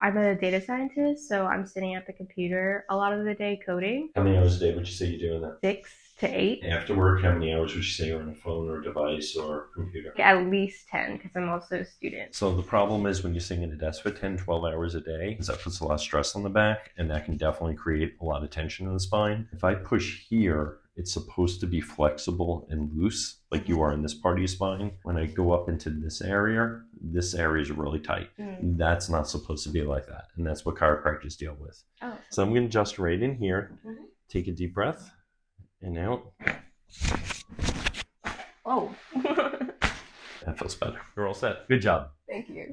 I'm a data scientist, so I'm sitting at the computer a lot of the day coding. How many hours a day would you say you're doing that? 6 to 8. After work, how many hours would you say you're on a phone or device or computer? At least 10, because I'm also a student. So the problem is when you're sitting at a desk for 10, 12 hours a day, is that puts a lot of stress on the back, and that can definitely create a lot of tension in the spine. If I push here, it's supposed to be flexible and loose, like you are in this part of your spine. When I go up into this area is really tight. That's not supposed to be like that, and that's what chiropractors deal with. Oh. So I'm going to adjust right in here. Take a deep breath, and out. Oh. That feels better. You're all set. Good job. Thank you.